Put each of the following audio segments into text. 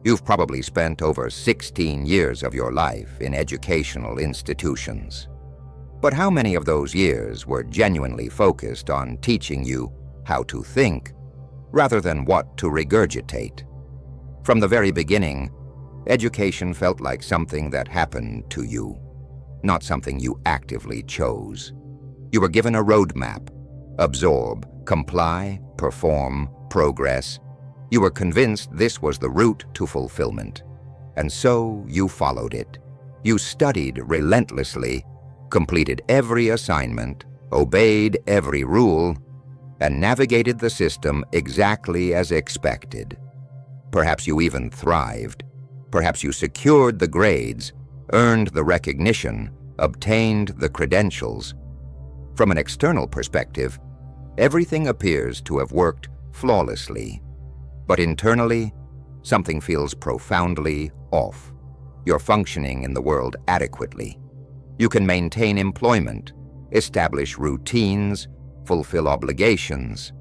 You've probably spent over 16 years of your life in educational institutions. But how many of those years were genuinely focused on teaching you how to think, rather than what to regurgitate? From the very beginning, education felt like something that happened to you, not something you actively chose. You were given a roadmap: absorb, comply, perform, progress. You were convinced this was the route to fulfillment, and so you followed it. You studied relentlessly, completed every assignment, obeyed every rule, and navigated the system exactly as expected. Perhaps you even thrived. Perhaps you secured the grades, earned the recognition, obtained the credentials. From an external perspective, everything appears to have worked flawlessly. But internally, something feels profoundly off. You're functioning in the world adequately. You can maintain employment, establish routines, fulfill obligations.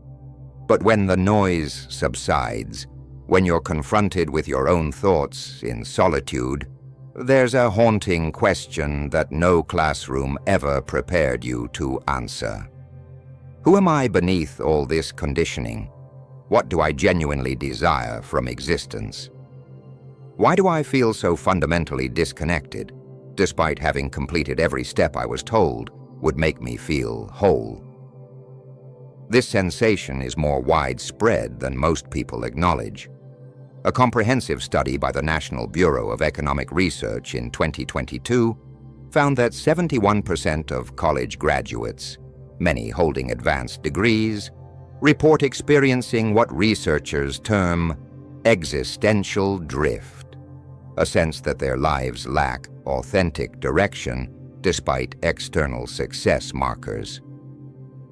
But when the noise subsides, when you're confronted with your own thoughts in solitude, there's a haunting question that no classroom ever prepared you to answer. Who am I beneath all this conditioning? What do I genuinely desire from existence? Why do I feel so fundamentally disconnected, despite having completed every step I was told would make me feel whole? This sensation is more widespread than most people acknowledge. A comprehensive study by the National Bureau of Economic Research in 2022 found that 71% of college graduates, many holding advanced degrees, report experiencing what researchers term existential drift, a sense that their lives lack authentic direction despite external success markers.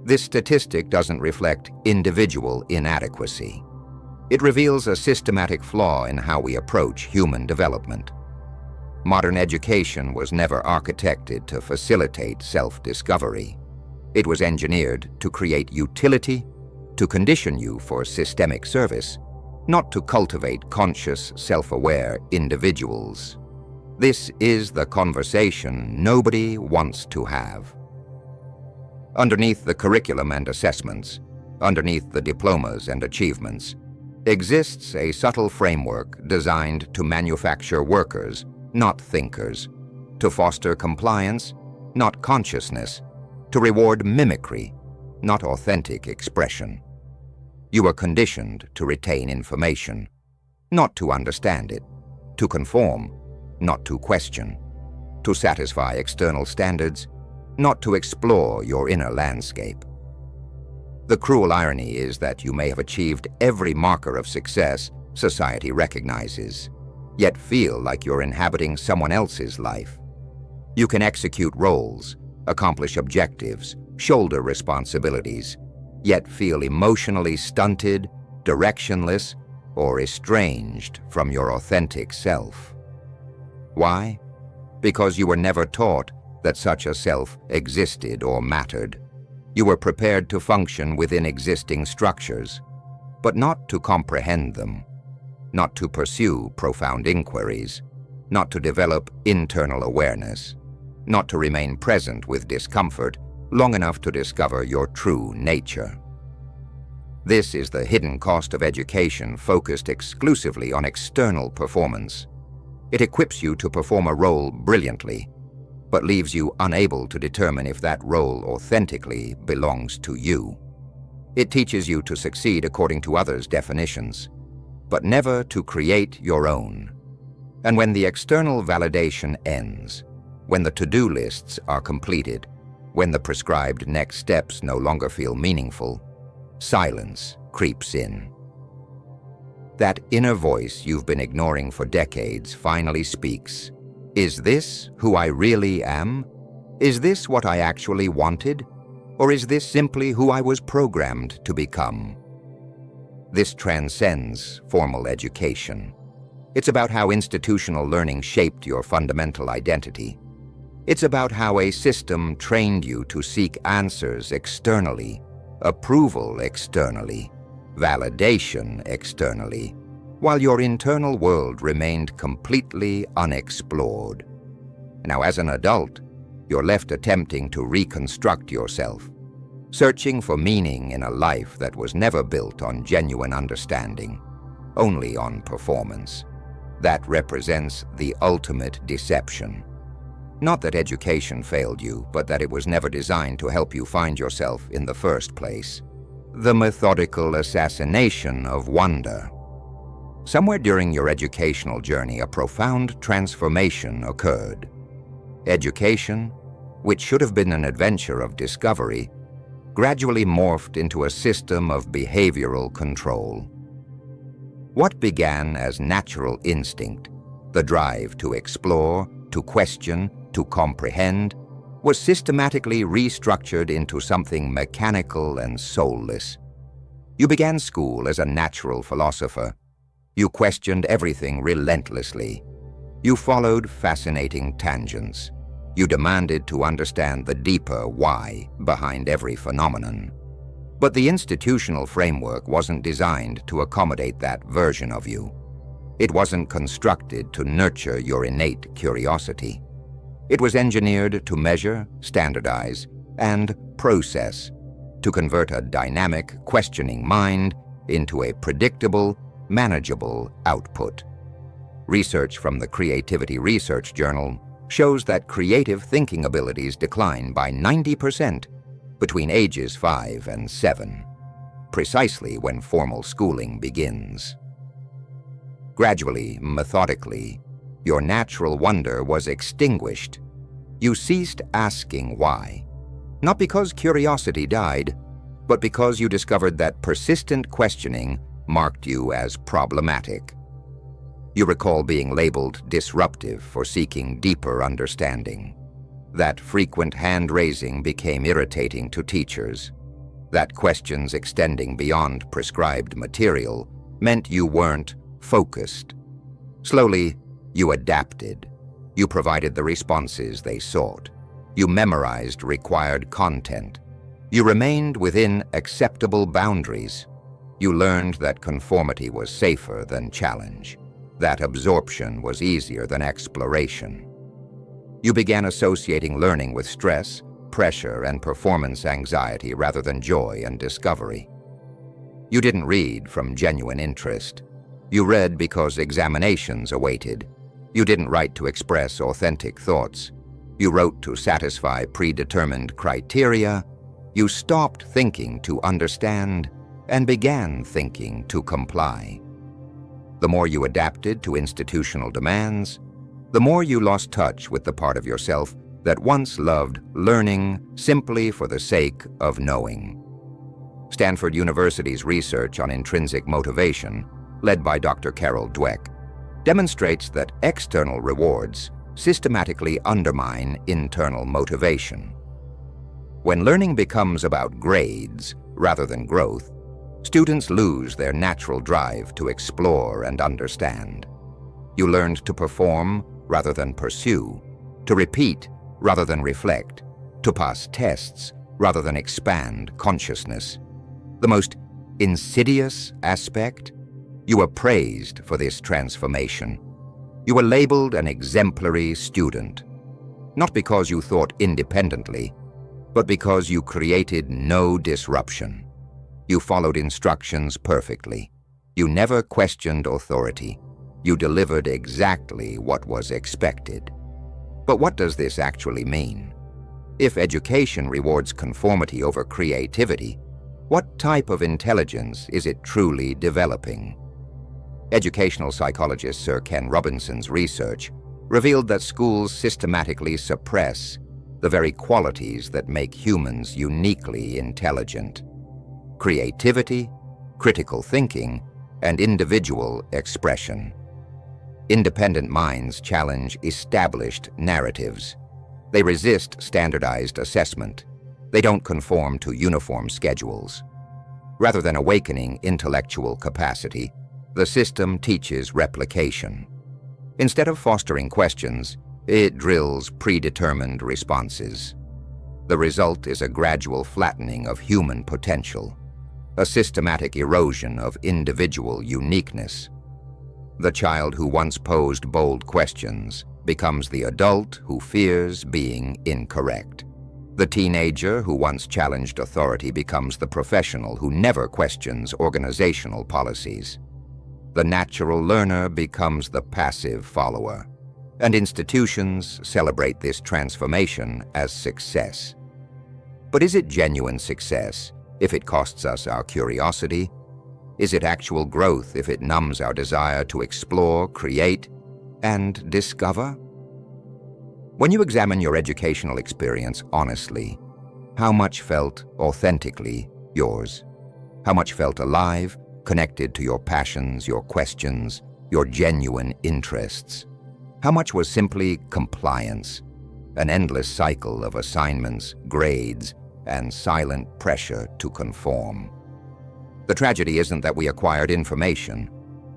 This statistic doesn't reflect individual inadequacy. It reveals a systematic flaw in how we approach human development. Modern education was never architected to facilitate self-discovery. It was engineered to create utility, to condition you for systemic service, not to cultivate conscious, self-aware individuals. This is the conversation nobody wants to have. Underneath the curriculum and assessments, underneath the diplomas and achievements, exists a subtle framework designed to manufacture workers, not thinkers, to foster compliance, not consciousness, to reward mimicry, not authentic expression. You are conditioned to retain information, not to understand it, to conform, not to question, to satisfy external standards, not to explore your inner landscape. The cruel irony is that you may have achieved every marker of success society recognizes, yet feel like you're inhabiting someone else's life. You can execute roles, accomplish objectives, shoulder responsibilities, yet feel emotionally stunted, directionless, or estranged from your authentic self. Why? Because you were never taught that such a self existed or mattered. You were prepared to function within existing structures, but not to comprehend them, not to pursue profound inquiries, not to develop internal awareness, not to remain present with discomfort long enough to discover your true nature. This is the hidden cost of education focused exclusively on external performance. It equips you to perform a role brilliantly, but leaves you unable to determine if that role authentically belongs to you. It teaches you to succeed according to others' definitions, but never to create your own. And when the external validation ends, when the to-do lists are completed, when the prescribed next steps no longer feel meaningful, silence creeps in. That inner voice you've been ignoring for decades finally speaks. Is this who I really am? Is this what I actually wanted? Or is this simply who I was programmed to become? This transcends formal education. It's about how institutional learning shaped your fundamental identity. It's about how a system trained you to seek answers externally, approval externally, validation externally, while your internal world remained completely unexplored. Now, as an adult, you're left attempting to reconstruct yourself, searching for meaning in a life that was never built on genuine understanding, only on performance. That represents the ultimate deception. Not that education failed you, but that it was never designed to help you find yourself in the first place. The methodical assassination of wonder. Somewhere during your educational journey, a profound transformation occurred. Education, which should have been an adventure of discovery, gradually morphed into a system of behavioral control. What began as natural instinct, the drive to explore, to question, to comprehend, was systematically restructured into something mechanical and soulless. You began school as a natural philosopher. You questioned everything relentlessly. You followed fascinating tangents. You demanded to understand the deeper why behind every phenomenon. But the institutional framework wasn't designed to accommodate that version of you. It wasn't constructed to nurture your innate curiosity. It was engineered to measure, standardize, and process, to convert a dynamic, questioning mind into a predictable, manageable output. Research from the Creativity Research Journal shows that creative thinking abilities decline by 90% between ages 5 and 7, precisely when formal schooling begins. Gradually, methodically, your natural wonder was extinguished. You ceased asking why, not because curiosity died, but because you discovered that persistent questioning marked you as problematic. You recall being labeled disruptive for seeking deeper understanding. That frequent hand-raising became irritating to teachers. That questions extending beyond prescribed material meant you weren't focused. Slowly, you adapted. You provided the responses they sought. You memorized required content. You remained within acceptable boundaries. You learned that conformity was safer than challenge, that absorption was easier than exploration. You began associating learning with stress, pressure, and performance anxiety rather than joy and discovery. You didn't read from genuine interest. You read because examinations awaited. You didn't write to express authentic thoughts. You wrote to satisfy predetermined criteria. You stopped thinking to understand and began thinking to comply. The more you adapted to institutional demands, the more you lost touch with the part of yourself that once loved learning simply for the sake of knowing. Stanford University's research on intrinsic motivation, led by Dr. Carol Dweck, demonstrates that external rewards systematically undermine internal motivation. When learning becomes about grades rather than growth, students lose their natural drive to explore and understand. You learned to perform rather than pursue, to repeat rather than reflect, to pass tests rather than expand consciousness. The most insidious aspect? You were praised for this transformation. You were labeled an exemplary student, not because you thought independently, but because you created no disruption. You followed instructions perfectly. You never questioned authority. You delivered exactly what was expected. But what does this actually mean? If education rewards conformity over creativity, what type of intelligence is it truly developing? Educational psychologist Sir Ken Robinson's research revealed that schools systematically suppress the very qualities that make humans uniquely intelligent: creativity, critical thinking, and individual expression. Independent minds challenge established narratives. They resist standardized assessment. They don't conform to uniform schedules. Rather than awakening intellectual capacity, the system teaches replication. Instead of fostering questions, it drills predetermined responses. The result is a gradual flattening of human potential, a systematic erosion of individual uniqueness. The child who once posed bold questions becomes the adult who fears being incorrect. The teenager who once challenged authority becomes the professional who never questions organizational policies. The natural learner becomes the passive follower, and institutions celebrate this transformation as success. But is it genuine success if it costs us our curiosity? Is it actual growth if it numbs our desire to explore, create, and discover? When you examine your educational experience honestly, how much felt authentically yours? How much felt alive, connected to your passions, your questions, your genuine interests? How much was simply compliance, an endless cycle of assignments, grades, and silent pressure to conform? The tragedy isn't that we acquired information,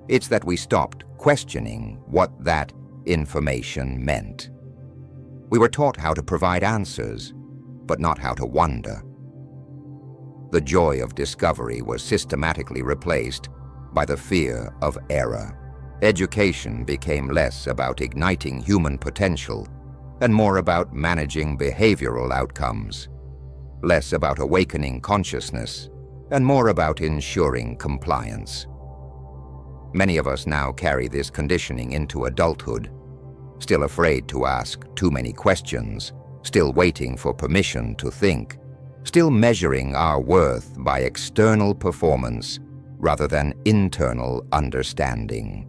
it's that we stopped questioning what that information meant. We were taught how to provide answers, but not how to wonder. The joy of discovery was systematically replaced by the fear of error. Education became less about igniting human potential and more about managing behavioral outcomes, less about awakening consciousness and more about ensuring compliance. Many of us now carry this conditioning into adulthood, still afraid to ask too many questions, still waiting for permission to think, still measuring our worth by external performance rather than internal understanding.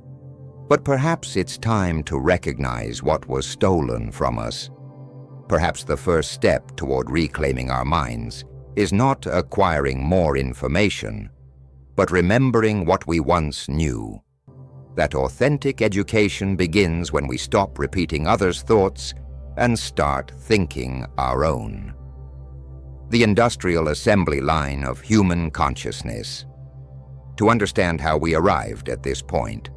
But perhaps it's time to recognize what was stolen from us. Perhaps the first step toward reclaiming our minds is not acquiring more information, but remembering what we once knew. That authentic education begins when we stop repeating others' thoughts and start thinking our own. The industrial assembly line of human consciousness. To understand how we arrived at this point,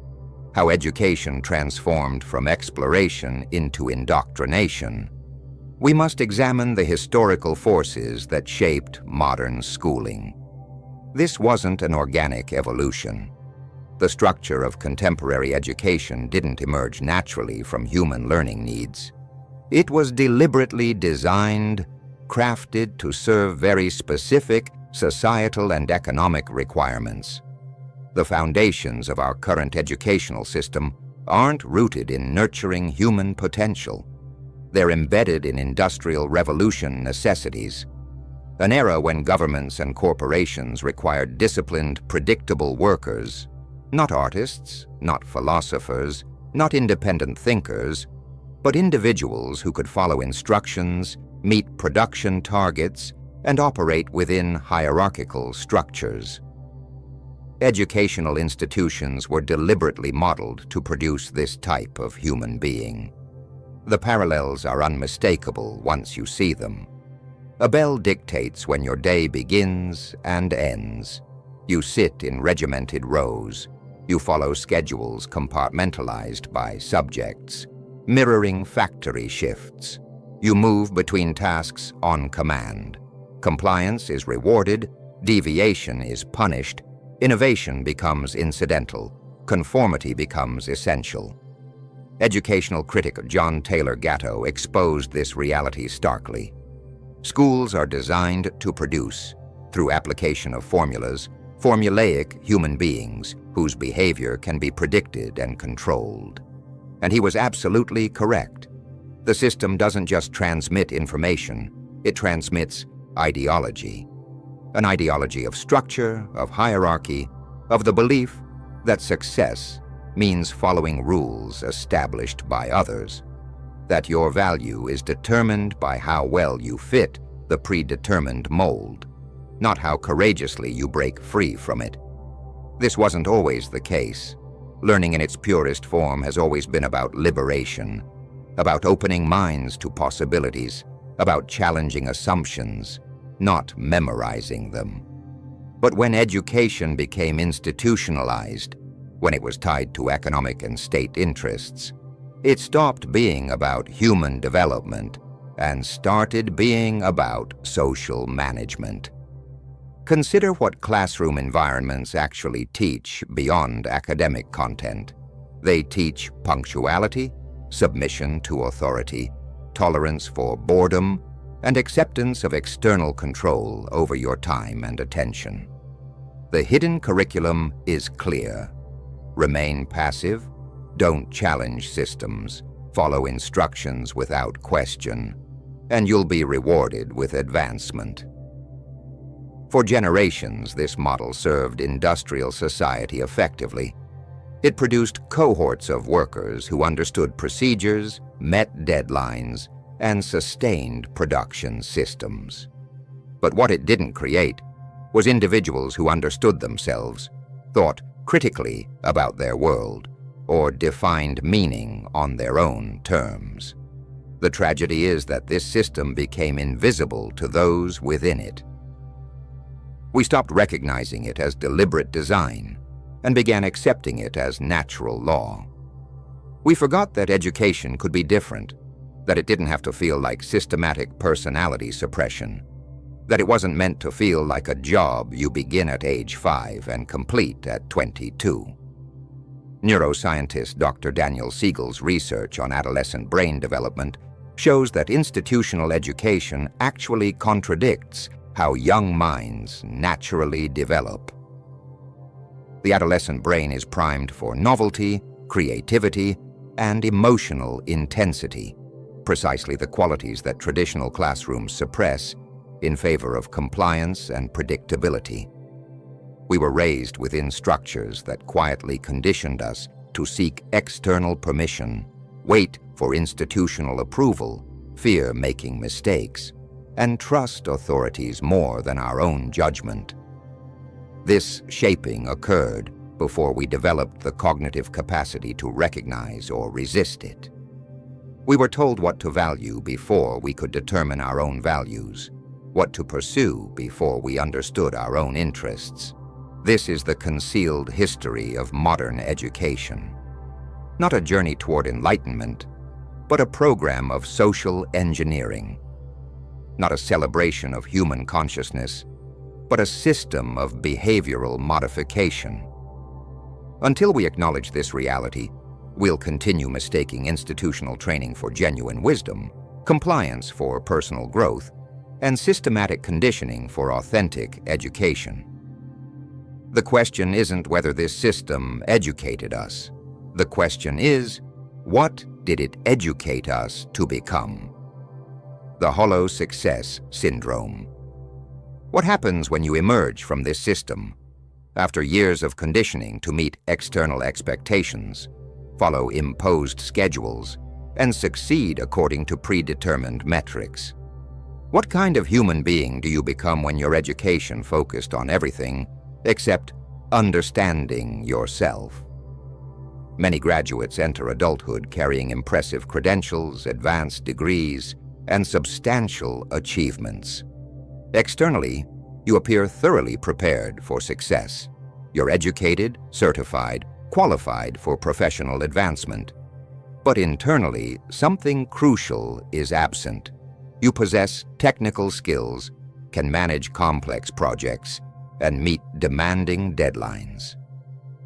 how education transformed from exploration into indoctrination, we must examine the historical forces that shaped modern schooling. This wasn't an organic evolution. The structure of contemporary education didn't emerge naturally from human learning needs. It was deliberately designed, crafted to serve very specific societal and economic requirements. The foundations of our current educational system aren't rooted in nurturing human potential. They're embedded in Industrial Revolution necessities, an era when governments and corporations required disciplined, predictable workers, not artists, not philosophers, not independent thinkers, but individuals who could follow instructions, meet production targets, and operate within hierarchical structures. Educational institutions were deliberately modeled to produce this type of human being. The parallels are unmistakable once you see them. A bell dictates when your day begins and ends. You sit in regimented rows. You follow schedules compartmentalized by subjects, mirroring factory shifts. You move between tasks on command. Compliance is rewarded, deviation is punished, innovation becomes incidental, conformity becomes essential. Educational critic John Taylor Gatto exposed this reality starkly. Schools are designed to produce, through application of formulas, formulaic human beings whose behavior can be predicted and controlled. And he was absolutely correct. The system doesn't just transmit information, it transmits ideology. An ideology of structure, of hierarchy, of the belief that success means following rules established by others, that your value is determined by how well you fit the predetermined mold, not how courageously you break free from it. This wasn't always the case. Learning in its purest form has always been about liberation, about opening minds to possibilities, about challenging assumptions, not memorizing them. But when education became institutionalized, when it was tied to economic and state interests, it stopped being about human development and started being about social management. Consider what classroom environments actually teach beyond academic content. They teach punctuality, submission to authority, tolerance for boredom, and acceptance of external control over your time and attention. The hidden curriculum is clear. Remain passive, don't challenge systems, follow instructions without question, and you'll be rewarded with advancement. For generations, this model served industrial society effectively. It produced cohorts of workers who understood procedures, met deadlines, and sustained production systems. But what it didn't create was individuals who understood themselves, thought critically about their world, or defined meaning on their own terms. The tragedy is that this system became invisible to those within it. We stopped recognizing it as deliberate design and began accepting it as natural law. We forgot that education could be different, that it didn't have to feel like systematic personality suppression, that it wasn't meant to feel like a job you begin at age 5 and complete at 22. Neuroscientist Dr. Daniel Siegel's research on adolescent brain development shows that institutional education actually contradicts how young minds naturally develop. The adolescent brain is primed for novelty, creativity, and emotional intensity, precisely the qualities that traditional classrooms suppress in favor of compliance and predictability. We were raised within structures that quietly conditioned us to seek external permission, wait for institutional approval, fear making mistakes, and trust authorities more than our own judgment. This shaping occurred before we developed the cognitive capacity to recognize or resist it. We were told what to value before we could determine our own values, what to pursue before we understood our own interests. This is the concealed history of modern education. Not a journey toward enlightenment, but a program of social engineering. Not a celebration of human consciousness, but a system of behavioral modification. Until we acknowledge this reality, we'll continue mistaking institutional training for genuine wisdom, compliance for personal growth, and systematic conditioning for authentic education. The question isn't whether this system educated us. The question is, what did it educate us to become? The hollow success syndrome. What happens when you emerge from this system, after years of conditioning to meet external expectations, follow imposed schedules, and succeed according to predetermined metrics? What kind of human being do you become when your education focused on everything except understanding yourself? Many graduates enter adulthood carrying impressive credentials, advanced degrees, and substantial achievements. Externally, you appear thoroughly prepared for success. You're educated, certified, qualified for professional advancement. But internally, something crucial is absent. You possess technical skills, can manage complex projects, and meet demanding deadlines.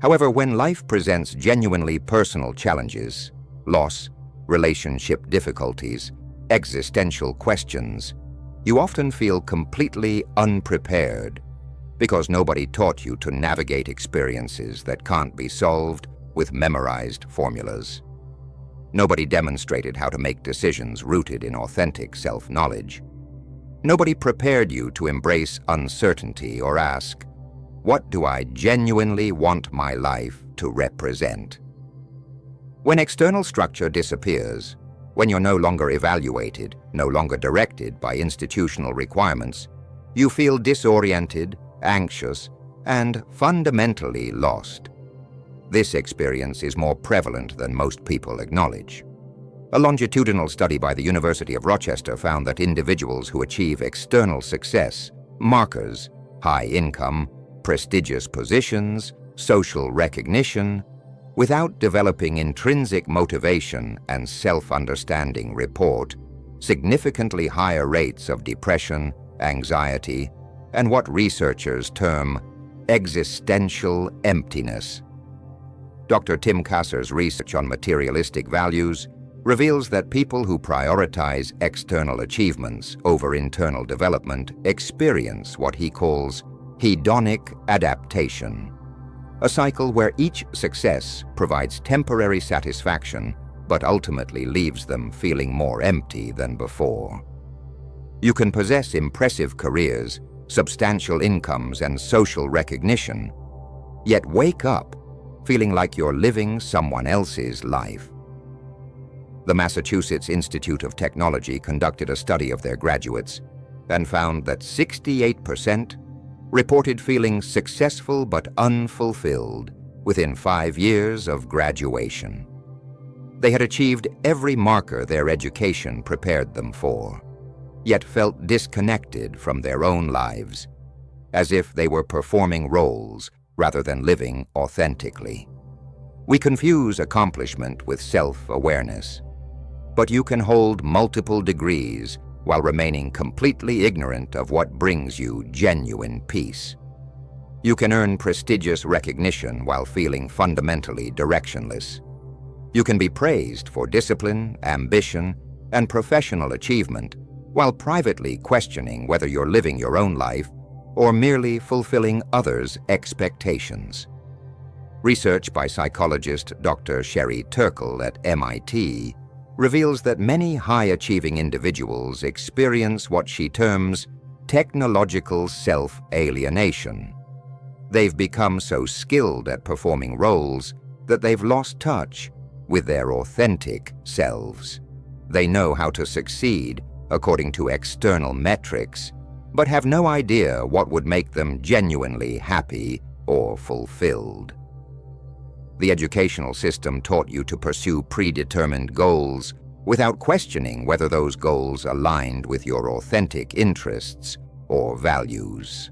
However, when life presents genuinely personal challenges, loss, relationship difficulties, existential questions, you often feel completely unprepared because nobody taught you to navigate experiences that can't be solved with memorized formulas. Nobody demonstrated how to make decisions rooted in authentic self-knowledge. Nobody prepared you to embrace uncertainty or ask, what do I genuinely want my life to represent? When external structure disappears, when you're no longer evaluated, no longer directed by institutional requirements, you feel disoriented, anxious, and fundamentally lost. This experience is more prevalent than most people acknowledge. A longitudinal study by the University of Rochester found that individuals who achieve external success, markers, high income, prestigious positions, social recognition, without developing intrinsic motivation and self-understanding report significantly higher rates of depression, anxiety, and what researchers term existential emptiness. Dr. Tim Kasser's research on materialistic values reveals that people who prioritize external achievements over internal development experience what he calls hedonic adaptation, a cycle where each success provides temporary satisfaction but ultimately leaves them feeling more empty than before. You can possess impressive careers, substantial incomes, and social recognition, yet wake up feeling like you're living someone else's life. The Massachusetts Institute of Technology conducted a study of their graduates and found that 68% reported feeling successful but unfulfilled within 5 years of graduation. They had achieved every marker their education prepared them for, yet felt disconnected from their own lives, as if they were performing roles rather than living authentically. We confuse accomplishment with self-awareness, but you can hold multiple degrees while remaining completely ignorant of what brings you genuine peace. You can earn prestigious recognition while feeling fundamentally directionless. You can be praised for discipline, ambition, and professional achievement while privately questioning whether you're living your own life or merely fulfilling others' expectations. Research by psychologist Dr. Sherry Turkle at MIT reveals that many high-achieving individuals experience what she terms technological self-alienation. They've become so skilled at performing roles that they've lost touch with their authentic selves. They know how to succeed according to external metrics, but have no idea what would make them genuinely happy or fulfilled. The educational system taught you to pursue predetermined goals without questioning whether those goals aligned with your authentic interests or values.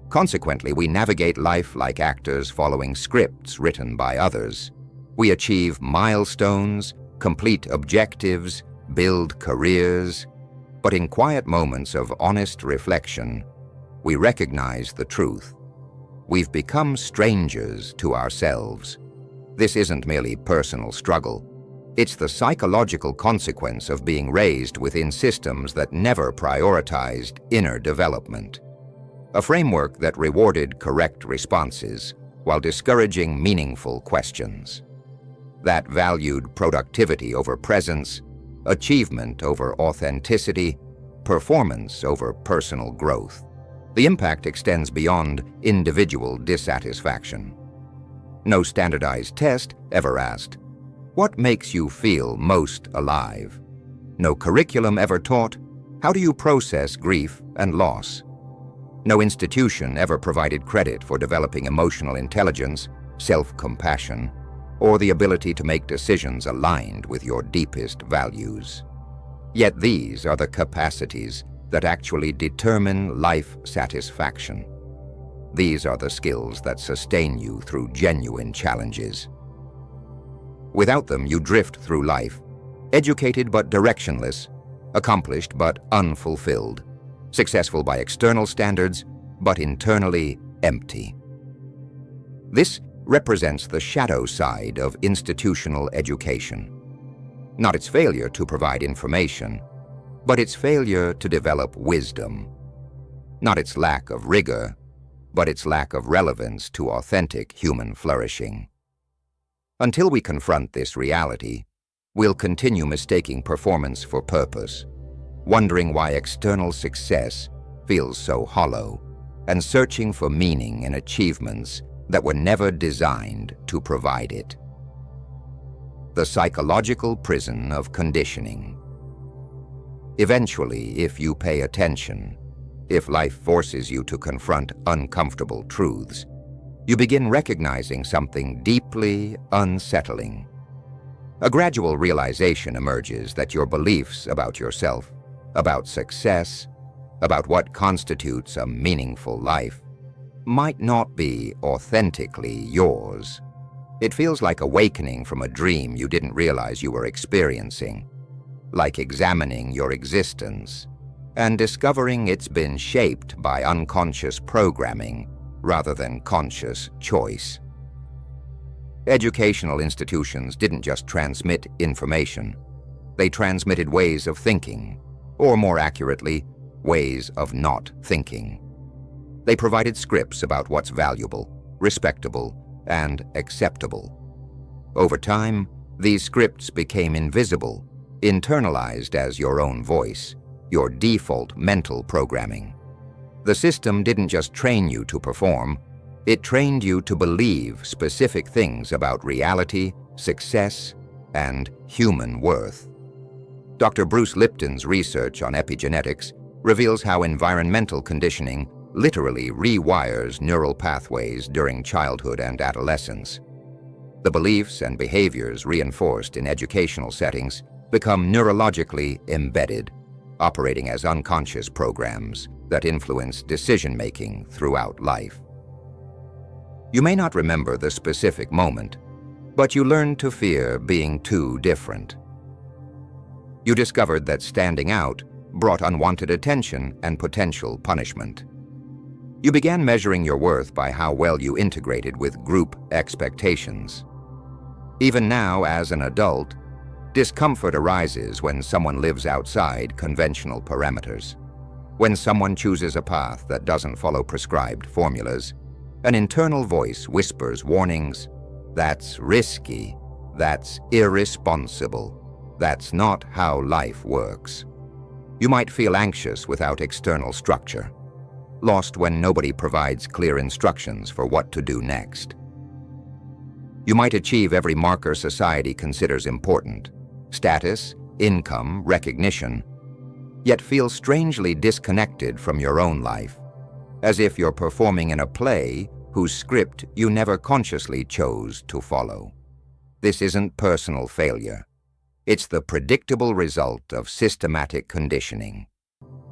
Consequently, we navigate life like actors following scripts written by others. We achieve milestones, complete objectives, build careers, but in quiet moments of honest reflection, we recognize the truth. We've become strangers to ourselves. This isn't merely personal struggle. It's the psychological consequence of being raised within systems that never prioritized inner development. A framework that rewarded correct responses while discouraging meaningful questions. That valued productivity over presence, achievement over authenticity, performance over personal growth. The impact extends beyond individual dissatisfaction. No standardized test ever asked, "What makes you feel most alive?" No curriculum ever taught, "How do you process grief and loss?" No institution ever provided credit for developing emotional intelligence, self-compassion, or the ability to make decisions aligned with your deepest values. Yet these are the capacities that actually determine life satisfaction. These are the skills that sustain you through genuine challenges. Without them, you drift through life, educated but directionless, accomplished but unfulfilled, successful by external standards, but internally empty. This represents the shadow side of institutional education. Not its failure to provide information, but its failure to develop wisdom. Not its lack of rigor, but its lack of relevance to authentic human flourishing. Until we confront this reality, we'll continue mistaking performance for purpose, wondering why external success feels so hollow, and searching for meaning in achievements that were never designed to provide it. The psychological prison of conditioning. Eventually, if you pay attention, if life forces you to confront uncomfortable truths, you begin recognizing something deeply unsettling. A gradual realization emerges that your beliefs about yourself, about success, about what constitutes a meaningful life, might not be authentically yours. It feels like awakening from a dream you didn't realize you were experiencing, like examining your existence and discovering it's been shaped by unconscious programming rather than conscious choice. Educational institutions didn't just transmit information. They transmitted ways of thinking, or more accurately, ways of not thinking. They provided scripts about what's valuable, respectable, and acceptable. Over time, these scripts became invisible, internalized as your own voice, your default mental programming. The system didn't just train you to perform, it trained you to believe specific things about reality, success, and human worth. Dr. Bruce Lipton's research on epigenetics reveals how environmental conditioning literally rewires neural pathways during childhood and adolescence. The beliefs and behaviors reinforced in educational settings become neurologically embedded, operating as unconscious programs that influence decision-making throughout life. You may not remember the specific moment, but you learned to fear being too different. You discovered that standing out brought unwanted attention and potential punishment. You began measuring your worth by how well you integrated with group expectations. Even now, as an adult, discomfort arises when someone lives outside conventional parameters. When someone chooses a path that doesn't follow prescribed formulas, an internal voice whispers warnings. That's risky. That's irresponsible. That's not how life works. You might feel anxious without external structure, lost when nobody provides clear instructions for what to do next. You might achieve every marker society considers important: status, income, recognition, yet feel strangely disconnected from your own life, as if you're performing in a play whose script you never consciously chose to follow. This isn't personal failure. It's the predictable result of systematic conditioning.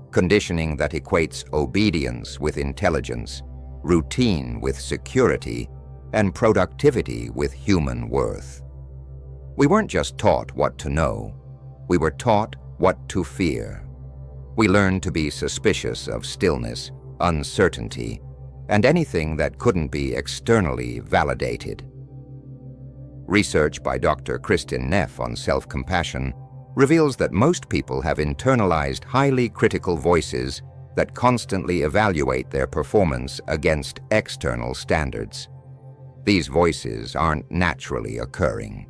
Conditioning that equates obedience with intelligence, routine with security, and productivity with human worth. We weren't just taught what to know, we were taught what to fear. We learned to be suspicious of stillness, uncertainty, and anything that couldn't be externally validated. Research by Dr. Kristin Neff on self-compassion reveals that most people have internalized highly critical voices that constantly evaluate their performance against external standards. These voices aren't naturally occurring.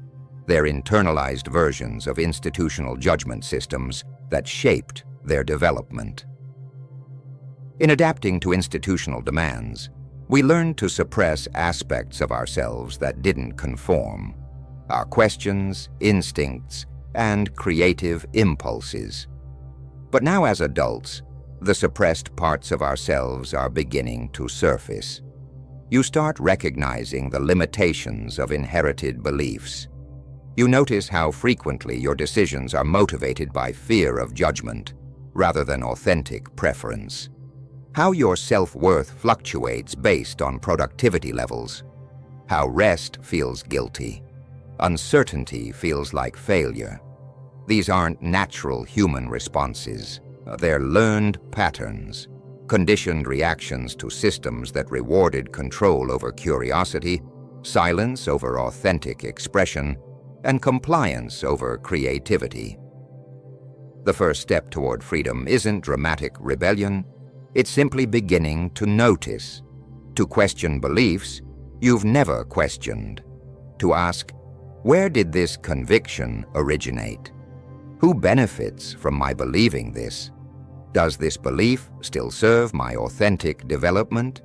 They're internalized versions of institutional judgment systems that shaped their development. In adapting to institutional demands, we learned to suppress aspects of ourselves that didn't conform: our questions, instincts, and creative impulses. But now as adults, the suppressed parts of ourselves are beginning to surface. You start recognizing the limitations of inherited beliefs. You notice how frequently your decisions are motivated by fear of judgment rather than authentic preference. How your self-worth fluctuates based on productivity levels. How rest feels guilty. Uncertainty feels like failure. These aren't natural human responses. They're learned patterns, conditioned reactions to systems that rewarded control over curiosity, silence over authentic expression, and compliance over creativity. The first step toward freedom isn't dramatic rebellion. It's simply beginning to notice, to question beliefs you've never questioned, to ask, where did this conviction originate? Who benefits from my believing this? Does this belief still serve my authentic development?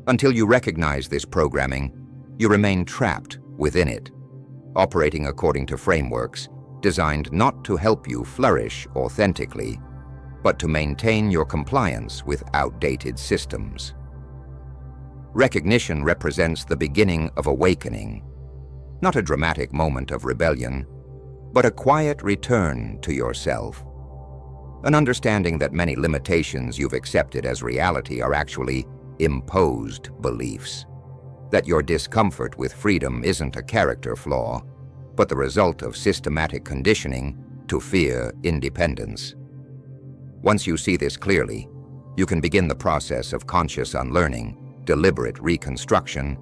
Until you recognize this programming, you remain trapped within it, operating according to frameworks designed not to help you flourish authentically, but to maintain your compliance with outdated systems. Recognition represents the beginning of awakening, not a dramatic moment of rebellion, but a quiet return to yourself. An understanding that many limitations you've accepted as reality are actually imposed beliefs. That your discomfort with freedom isn't a character flaw, but the result of systematic conditioning to fear independence. Once you see this clearly, you can begin the process of conscious unlearning, deliberate reconstruction,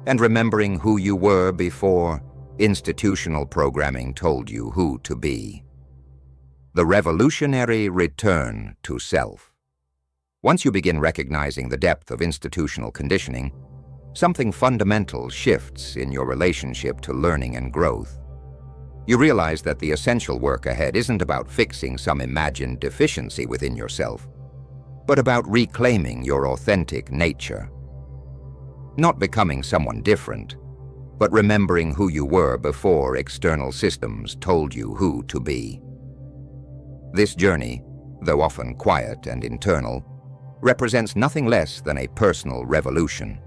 and remembering who you were before institutional programming told you who to be. The revolutionary return to self. Once you begin recognizing the depth of institutional conditioning, something fundamental shifts in your relationship to learning and growth. You realize that the essential work ahead isn't about fixing some imagined deficiency within yourself, but about reclaiming your authentic nature. Not becoming someone different, but remembering who you were before external systems told you who to be. This journey, though often quiet and internal, represents nothing less than a personal revolution.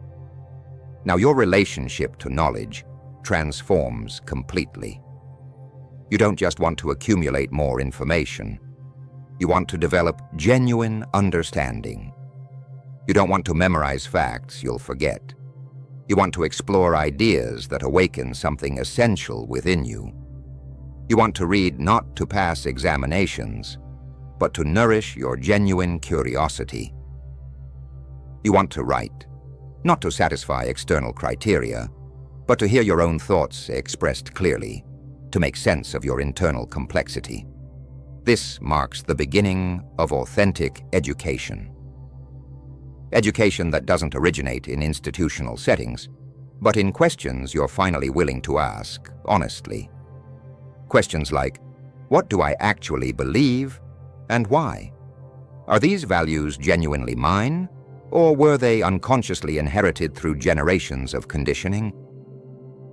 Now your relationship to knowledge transforms completely. You don't just want to accumulate more information. You want to develop genuine understanding. You don't want to memorize facts you'll forget. You want to explore ideas that awaken something essential within you. You want to read not to pass examinations, but to nourish your genuine curiosity. You want to write, not to satisfy external criteria, but to hear your own thoughts expressed clearly, to make sense of your internal complexity. This marks the beginning of authentic education. Education that doesn't originate in institutional settings, but in questions you're finally willing to ask, honestly. Questions like, what do I actually believe, and why? Are these values genuinely mine, or were they unconsciously inherited through generations of conditioning?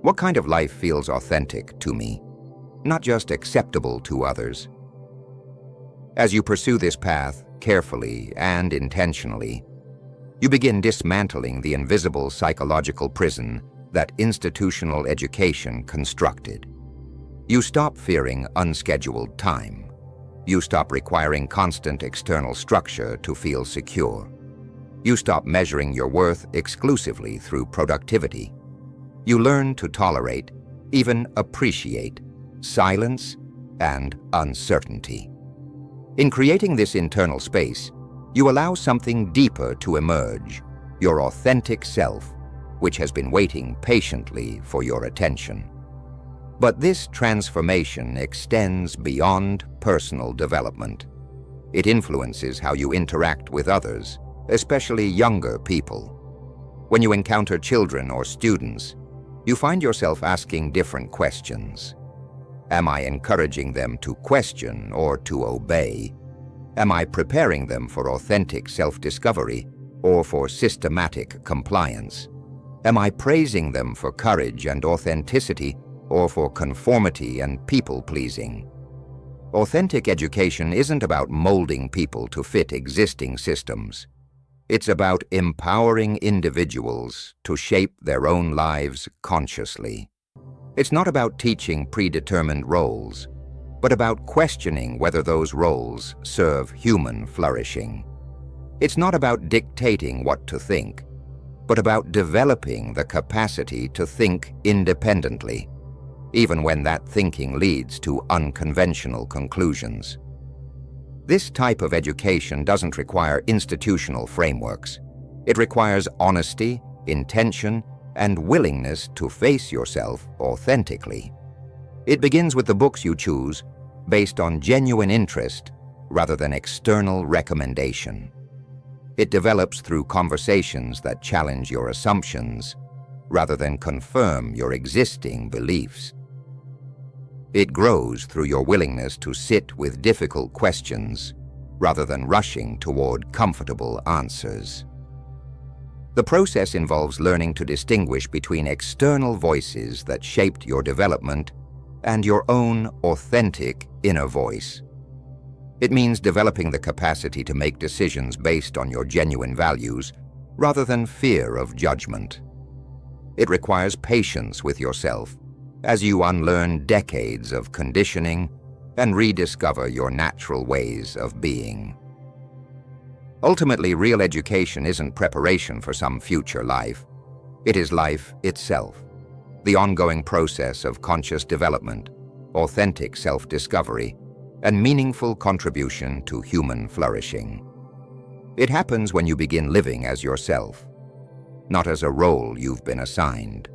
What kind of life feels authentic to me, not just acceptable to others? As you pursue this path carefully and intentionally, you begin dismantling the invisible psychological prison that institutional education constructed. You stop fearing unscheduled time. You stop requiring constant external structure to feel secure. You stop measuring your worth exclusively through productivity. You learn to tolerate, even appreciate, silence and uncertainty. In creating this internal space, you allow something deeper to emerge, your authentic self, which has been waiting patiently for your attention. But this transformation extends beyond personal development. It influences how you interact with others, especially younger people. When you encounter children or students, you find yourself asking different questions. Am I encouraging them to question or to obey? Am I preparing them for authentic self-discovery or for systematic compliance? Am I praising them for courage and authenticity or for conformity and people-pleasing? Authentic education isn't about molding people to fit existing systems. It's about empowering individuals to shape their own lives consciously. It's not about teaching predetermined roles, but about questioning whether those roles serve human flourishing. It's not about dictating what to think, but about developing the capacity to think independently, even when that thinking leads to unconventional conclusions. This type of education doesn't require institutional frameworks. It requires honesty, intention, and willingness to face yourself authentically. It begins with the books you choose based on genuine interest rather than external recommendation. It develops through conversations that challenge your assumptions rather than confirm your existing beliefs. It grows through your willingness to sit with difficult questions rather than rushing toward comfortable answers. The process involves learning to distinguish between external voices that shaped your development and your own authentic inner voice. It means developing the capacity to make decisions based on your genuine values rather than fear of judgment. It requires patience with yourself as you unlearn decades of conditioning and rediscover your natural ways of being. Ultimately, real education isn't preparation for some future life. It is life itself, the ongoing process of conscious development, authentic self-discovery, and meaningful contribution to human flourishing. It happens when you begin living as yourself, not as a role you've been assigned,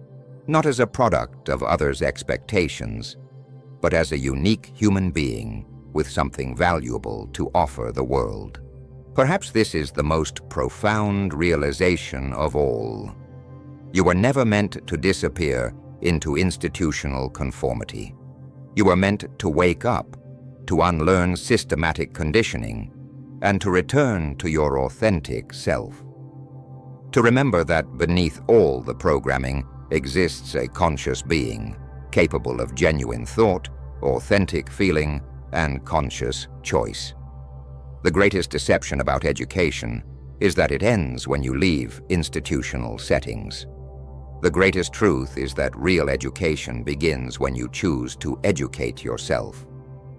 not as a product of others' expectations, but as a unique human being with something valuable to offer the world. Perhaps this is the most profound realization of all. You were never meant to disappear into institutional conformity. You were meant to wake up, to unlearn systematic conditioning, and to return to your authentic self. To remember that beneath all the programming exists a conscious being, capable of genuine thought, authentic feeling, and conscious choice. The greatest deception about education is that it ends when you leave institutional settings. The greatest truth is that real education begins when you choose to educate yourself,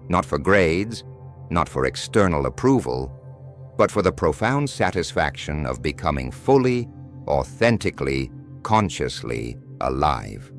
not for grades, not for external approval, but for the profound satisfaction of becoming fully, authentically, consciously alive.